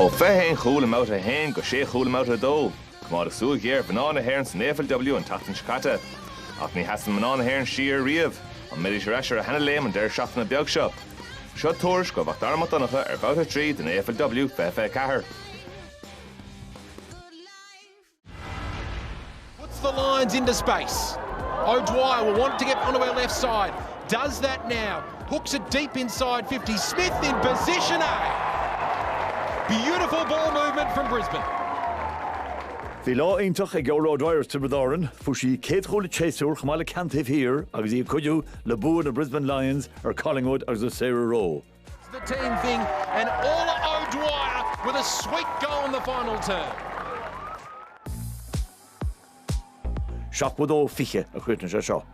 Ó fehéin chúla máta hain go sé chúla máta dó. Má a súg géir banana hair san AFLW an tatan Chicata. Ach ní hasan banana hair siar riamh an millish rasher a hena léim an deir seachtaine beag seo. Seo tuairis go bhacht armatanacha Babhta trí den AFLW fefe cahar. Puts the lines into space. O'Dwyer will want to get onto our left side. Does that now. Hooks it deep inside 50. Smith in position A. Beautiful ball movement from Brisbane. Bhí lá aintach ag Euro O'Dwyer's Tibredaran, fuair sí céad chomhla chéasúr chamála cantaobh hir agus í cuidiú le bua na Brisbane Lions ar Collingwood agus a Sarah Rowe. The team thing, and Orla O'Dwyer with a sweet goal in the final turn. Seachbud ó fiche a chuirne sé seo.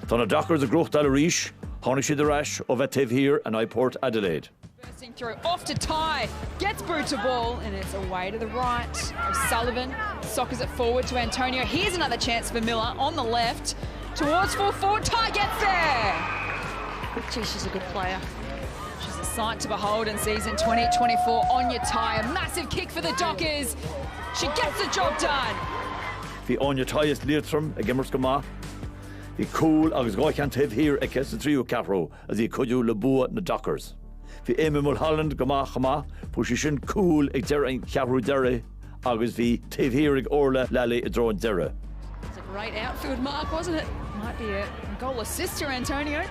Tá na Dockers a grocht a ríis, tháinig siad a rais ó bheith taobh hir an Port Adelaide. Bursting through, off to Ty, gets boot to ball, and it's away to the right. O'Sullivan soccers it forward to Antonio. Here's another chance for Miller on the left. Towards full forward, Ty gets there! Gee, she's a good player. She's a sight to behold in season 2024. Anya Ty, a massive kick for the Dockers. She gets the job done. Bhí Anya Ty is líotrum a gimmers go maith. Bhí cool agus gáichan taobh hir aice sa tríú capro as í cuidiú le bua na Dockers. Bhí Éime Mulholland go maith chama, fuair sí sin cool ag deire an ceaprú deire agus bhí taobh hir ag orla lala I drón deire. It's a great outfield mark, wasn't it? Might be a goal assist to Antonio.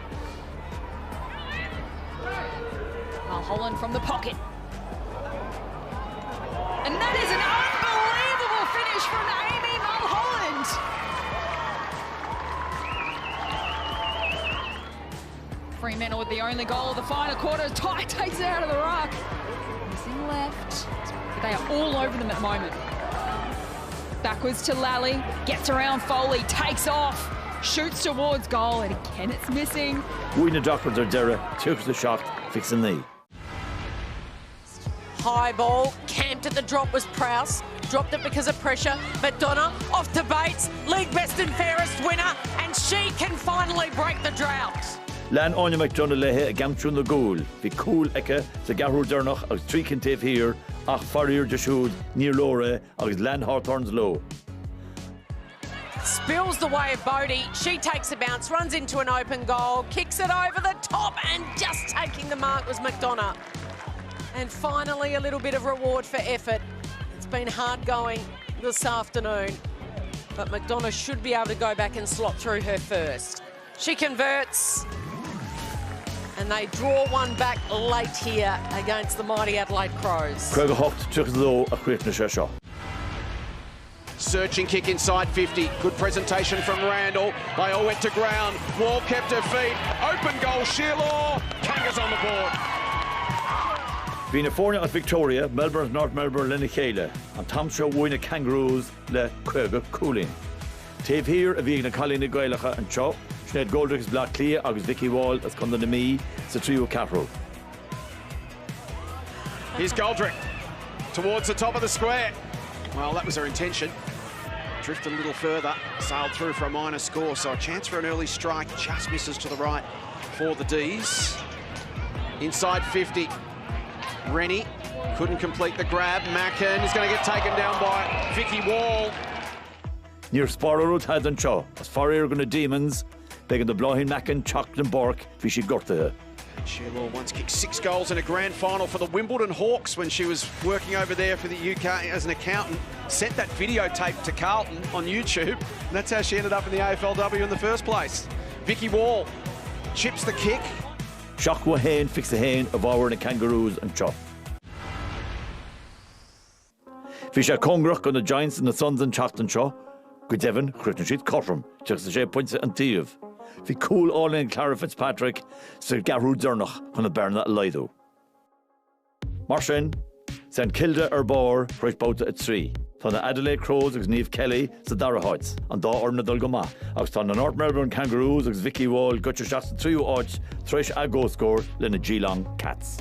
Mulholland from the pocket. And that is an unbelievable finish from Amy Mulholland. Fremantle with the only goal of the final quarter. Ty takes it out of the ruck. Missing left. But they are all over them at the moment. Backwards to Lally. Gets around Foley. Takes off. Shoots towards goal. And again, it's missing. Bhuaí na Dockers ar deire, tuachs the shot, fixing knee. High ball, camped at the drop was Prowse, dropped it because of pressure. McDonough off to Bates, league best and fairest winner, and she can finally break the drought. Lean Anya McDonough lehe a gamtrún na gúil. Bhí cool aice sa garú dernach agus trícinn taobh hir ach farír de siúd níor lóra agus Lean Hawthorne's low. Spills the way of Bodie, she takes a bounce, runs into an open goal, kicks it over the top, and just taking the mark was McDonough. And finally, a little bit of reward for effort. It's been hard going this afternoon, but McDonough should be able to go back and slot through her first. She converts, and they draw one back late here against the mighty Adelaide Crows. Craig Hocht tuachs low a chuirne sé seo. Searching kick inside 50. Good presentation from Randall. They all went to ground. Wall kept her feet. Open goal, Shearlaw. Kangas on the board. Bhí na fórne at Victoria, Melbourne, North Melbourne lena chéile, an tamseo bhuaine Kangaroos le chuige cooling. Taobh hir a bhí na Colleen Gaelacha an seo, Sinead Goldrick's Black Clia agus Vicky Wall as chun na mí sa tríú capro. Here's Goldrick towards the top of the square. Well, that was her intention. Drifted a little further, sailed through for a minor score, so a chance for an early strike, just misses to the right for the D's. Inside 50. Rennie couldn't complete the grab. Mackin is going to get taken down by Vicky Wall. Níor spáróid had an seo, as farír go na Demons, began the Blohin Mackin, Chocht and Bork, bhí sí gortathe. Shearlaw once kicked 6 goals in a grand final for the Wimbledon Hawks when she was working over there for the UK as an accountant. Sent that videotape to Carlton on YouTube, and that's how she ended up in the AFLW in the first place. Vicky Wall chips the kick. Seach wa hain fix the hain of our na Kangaroos and chop. Bhí sé congrach go na Giants and the Suns and Chocht seo, go Devon, chruitne siad Cottram, tuachs sé pointe an tíomh. Bhí cool all in Clara Fitzpatrick, sa garú dernach chun na Berna Lido. Mar sin, St Kilda ar bár, roiith Babhta at 3. Tá na Adelaide Crows agus Niamh Kelly sa Darahoids, an dá orna dul go maith. Agus tá na North Melbourne Kangaroos agus Vicky Wall, gutcha seach sa 3 áit, treis a go score le na Geelong Cats.